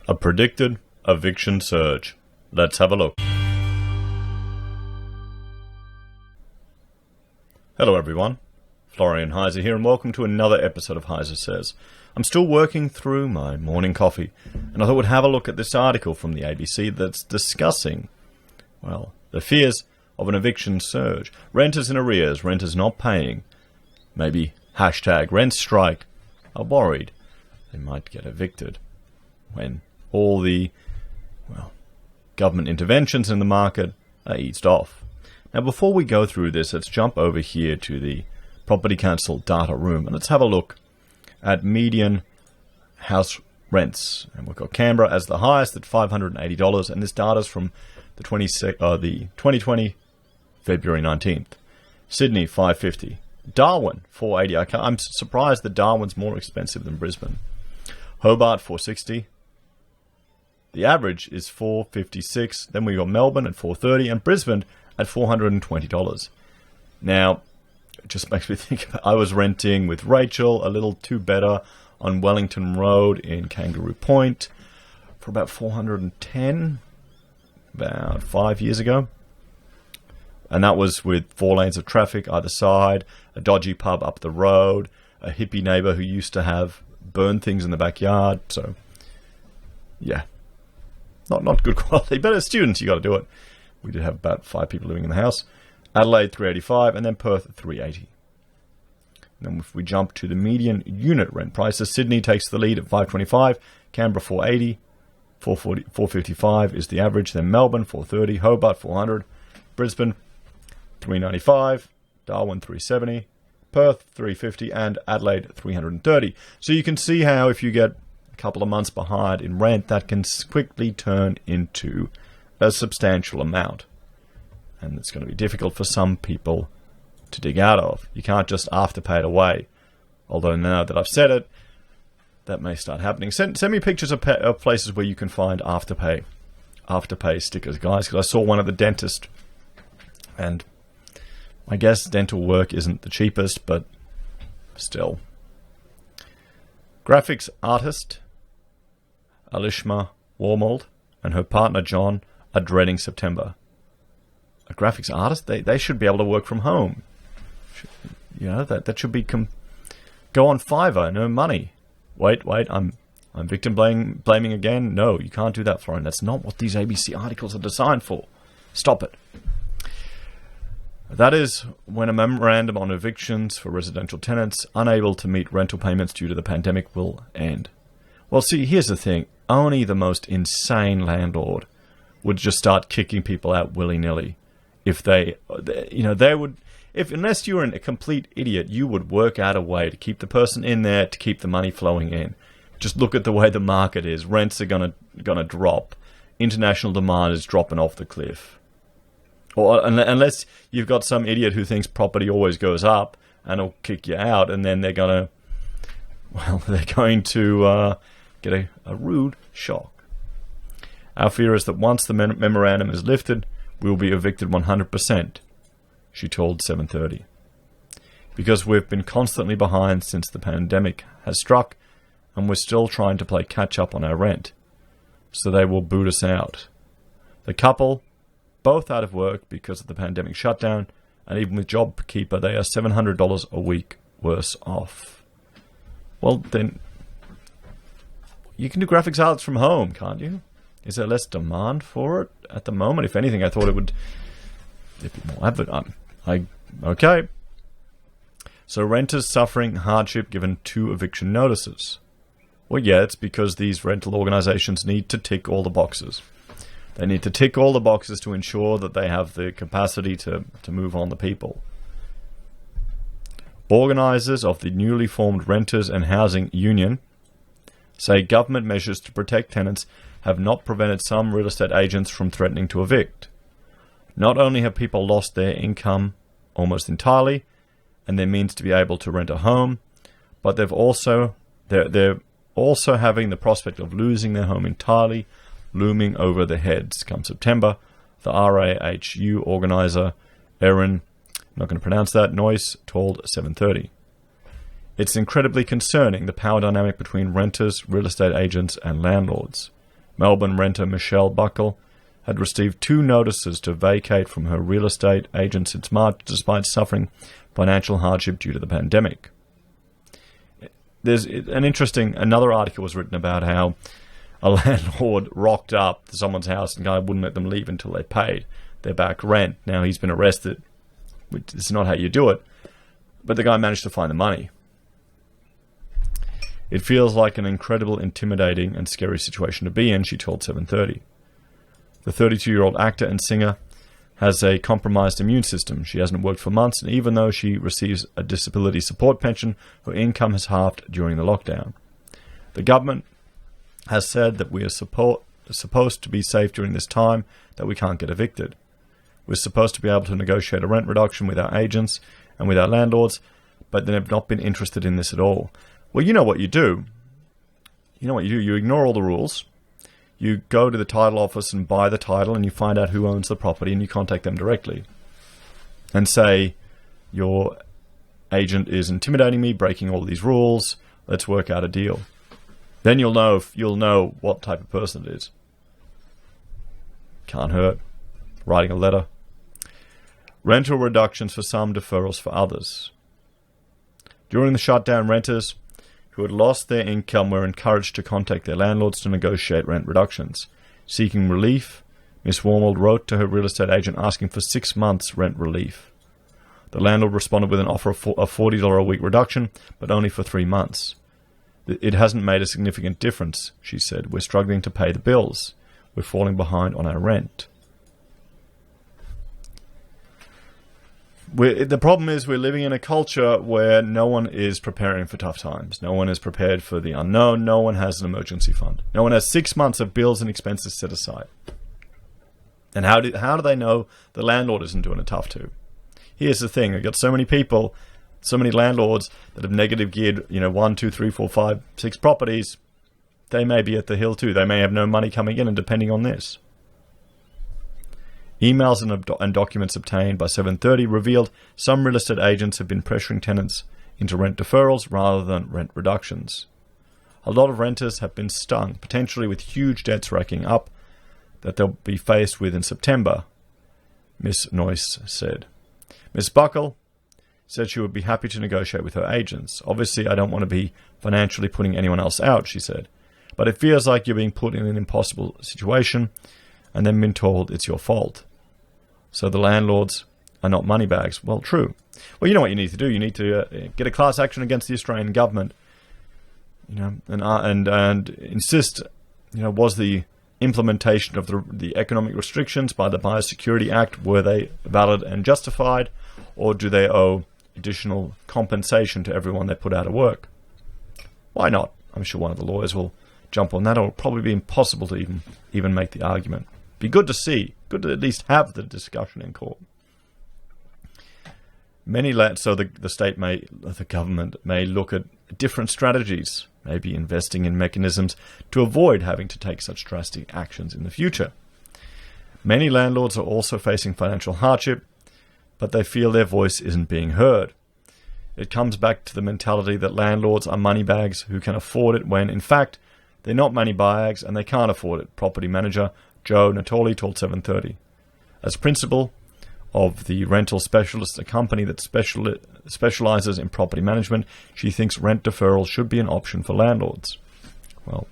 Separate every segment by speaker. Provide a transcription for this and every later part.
Speaker 1: A predicted eviction surge. Let's have a look. Hello everyone, Florian.Heise here, and welcome to another episode of HeiseSays. I'm still working through my morning coffee, and I thought we'd have a look at this article from the ABC that's discussing, well, the fears of an eviction surge. Renters in arrears, renters not paying, maybe hashtag rent strike, are worried they might get evicted when all the, well, government interventions in the market are eased off. Now, before we go through this, let's jump over here to the Property Council data room and let's have a look at median house rents. And we've got Canberra as the highest at $580, and this data is from the 2020 February 19th. Sydney $550, Darwin $480. I'm surprised that Darwin's more expensive than Brisbane. Hobart $460. The average is $456. Then we got Melbourne at $430 and Brisbane at $420. Now, it just makes me think, I was renting with Rachel, a little too better, on Wellington Road in Kangaroo Point for about $410, about 5 years ago. And that was with 4 lanes of traffic either side, a dodgy pub up the road, a hippie neighbor who used to have burned things in the backyard. So, yeah, not good quality, but as students, you got to do it. We did have about 5 people living in the house. Adelaide $385, and then Perth at $380. Then if we jump to the median unit rent prices, Sydney takes the lead at $525, Canberra $480, $455 is the average. Then Melbourne $430, Hobart $400, Brisbane $395, Darwin $370, Perth $350, and Adelaide $330. So you can see how if you get a couple of months behind in rent, that can quickly turn into a substantial amount. And it's going to be difficult for some people to dig out of. You can't just afterpay it away. Although now that I've said it, that may start happening. Send me pictures of places where you can find afterpay stickers, guys, because I saw one at the dentist. And I guess dental work isn't the cheapest, but still. Graphics artist Alishma Warmold and her partner John are dreading September. A graphics artist, they should be able to work from home. You know, that should be go on Fiverr and earn money. Wait, I'm victim blaming again? No, you can't do that, Florian. That's not what these ABC articles are designed for. Stop it. That is when a memorandum on evictions for residential tenants unable to meet rental payments due to the pandemic will end. Well, see, here's the thing. Only the most insane landlord would just start kicking people out willy-nilly. If they would, unless you were a complete idiot, you would work out a way to keep the person in there, to keep the money flowing in. Just look at the way the market is. Rents are gonna drop. International demand is dropping off the cliff. Or unless you've got some idiot who thinks property always goes up and will kick you out, and then they're going to get a rude shock. Our fear is that once the memorandum is lifted, we will be evicted 100%, she told 730. Because we've been constantly behind since the pandemic has struck, and we're still trying to play catch up on our rent. So they will boot us out. The couple, both out of work because of the pandemic shutdown, and even with JobKeeper, they are $700 a week worse off. Well, then, you can do graphics arts from home, can't you? Is there less demand for it at the moment? If anything, I thought it would be more okay. So renters suffering hardship given 2 eviction notices. Well, yeah, it's because these rental organizations need to tick all the boxes. They need to tick all the boxes to ensure that they have the capacity to move on the people. Organisers of the newly formed Renters and Housing Union say government measures to protect tenants have not prevented some real estate agents from threatening to evict. Not only have people lost their income almost entirely and their means to be able to rent a home, but they're also having the prospect of losing their home entirely looming over their heads come September. The RAHU organizer Erin, I'm not going to pronounce that, Noyce, told 730. It's incredibly concerning, the power dynamic between renters, real estate agents, and landlords. Melbourne renter Michelle Buckle had received 2 notices to vacate from her real estate agent since March, despite suffering financial hardship due to the pandemic. There's another article was written about how a landlord rocked up to someone's house and the guy wouldn't let them leave until they paid their back rent. Now he's been arrested. This is not how you do it. But the guy managed to find the money. It feels like an incredible, intimidating and scary situation to be in, she told 730. The 32-year-old actor and singer has a compromised immune system. She hasn't worked for months, and even though she receives a disability support pension, her income has halved during the lockdown. The government has said that we are supposed to be safe during this time, that we can't get evicted. We're supposed to be able to negotiate a rent reduction with our agents and with our landlords, but they have not been interested in this at all. Well, you know what you do. You ignore all the rules. You go to the title office and buy the title, and you find out who owns the property, and you contact them directly and say, your agent is intimidating me, breaking all these rules. Let's work out a deal. Then you'll know what type of person it is. Can't hurt. Writing a letter. Rental reductions for some, deferrals for others. During the shutdown, renters who had lost their income were encouraged to contact their landlords to negotiate rent reductions. Seeking relief, Ms. Wormald wrote to her real estate agent asking for 6 months rent relief. The landlord responded with an offer of a $40 a week reduction, but only for 3 months. It hasn't made a significant difference, she said. We're struggling to pay the bills. We're falling behind on our rent. The problem is we're living in a culture where no one is preparing for tough times. No one is prepared for the unknown. No one has an emergency fund. No one has 6 months of bills and expenses set aside. And how do they know the landlord isn't doing it tough too? Here's the thing. I've got so many people, so many landlords that have negative geared, 1, 2, 3, 4, 5, 6 properties. They may be at the hill too. They may have no money coming in, and depending on this. Emails and documents obtained by 730 revealed some real estate agents have been pressuring tenants into rent deferrals rather than rent reductions. A lot of renters have been stung, potentially with huge debts racking up that they'll be faced with in September, Ms. Noyce said. Ms. Buckle said she would be happy to negotiate with her agents. Obviously, I don't want to be financially putting anyone else out, she said. But it feels like you're being put in an impossible situation and then been told it's your fault. So the landlords are not moneybags. Well, true. Well, you know what you need to do. You need to get a class action against the Australian government, and insist, was the implementation of the economic restrictions by the Biosecurity Act, were they valid and justified, or do they owe additional compensation to everyone they put out of work? Why not? I'm sure one of the lawyers will jump on that. It'll probably be impossible to even make the argument. Be good to see. Good to at least have the discussion in court. The government may look at different strategies, maybe investing in mechanisms to avoid having to take such drastic actions in the future. Many landlords are also facing financial hardship, but they feel their voice isn't being heard. It comes back to the mentality that landlords are moneybags who can afford it when, in fact, they're not moneybags and they can't afford it. Property manager Joe Natoli told 730. As principal of the Rental Specialist, a company that specializes in property management, she thinks rent deferral should be an option for landlords. Well,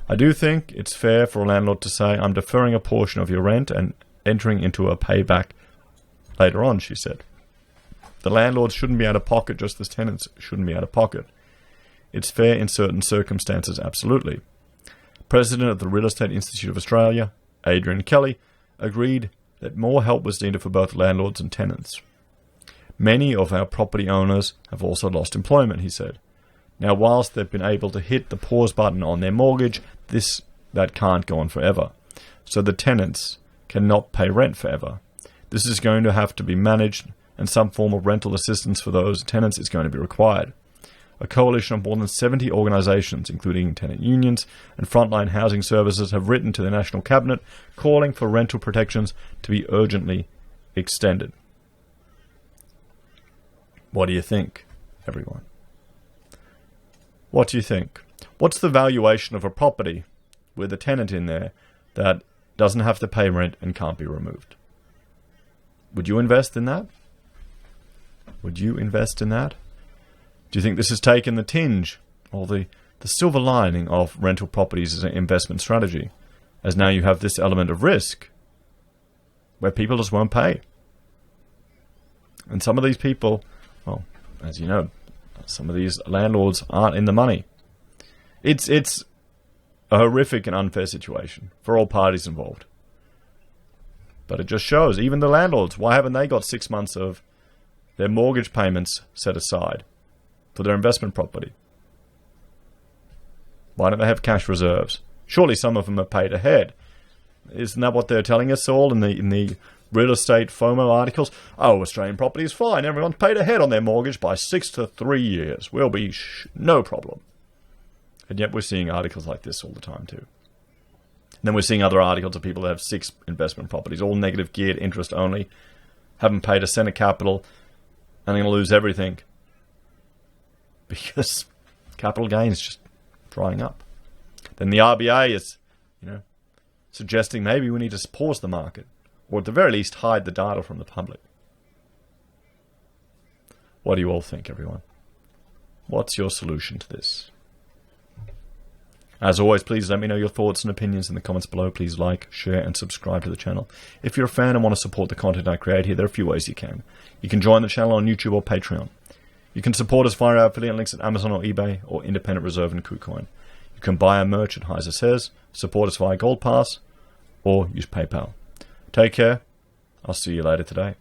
Speaker 1: I do think it's fair for a landlord to say, I'm deferring a portion of your rent and entering into a payback later on, she said. The landlords shouldn't be out of pocket just as tenants shouldn't be out of pocket. It's fair in certain circumstances, absolutely. President of the Real Estate Institute of Australia, Adrian Kelly, agreed that more help was needed for both landlords and tenants. Many of our property owners have also lost employment, he said. Now, whilst they've been able to hit the pause button on their mortgage, that can't go on forever. So the tenants cannot pay rent forever. This is going to have to be managed, and some form of rental assistance for those tenants is going to be required. A coalition of more than 70 organisations, including tenant unions and frontline housing services, have written to the National Cabinet calling for rental protections to be urgently extended. What do you think, everyone? What do you think? What's the valuation of a property with a tenant in there that doesn't have to pay rent and can't be removed? Would you invest in that? Would you invest in that? Do you think this has taken the tinge or the silver lining of rental properties as an investment strategy, as now you have this element of risk where people just won't pay? And some of these people, well, as you know, some of these landlords aren't in the money. It's a horrific and unfair situation for all parties involved. But it just shows, even the landlords, why haven't they got 6 months of their mortgage payments set aside for their investment property? Why don't they have cash reserves? Surely some of them are paid ahead. Isn't that what they're telling us all in the real estate FOMO articles? Oh, Australian property is fine. Everyone's paid ahead on their mortgage by 6 to 3 years. We'll be no problem. And yet we're seeing articles like this all the time too. And then we're seeing other articles of people that have 6 investment properties, all negative geared, interest only, haven't paid a cent of capital, and they're going to lose everything because capital gain is just drying up. Then the RBA is, suggesting maybe we need to pause the market, or at the very least hide the data from the public. What do you all think, everyone? What's your solution to this? As always, please let me know your thoughts and opinions in the comments below. Please like, share, and subscribe to the channel. If you're a fan and want to support the content I create here, there are a few ways you can. You can join the channel on YouTube or Patreon. You can support us via our affiliate links at Amazon or eBay, or Independent Reserve and Kucoin. You can buy our merch at HeiseSays, support us via Gold Pass, or use PayPal. Take care. I'll see you later today.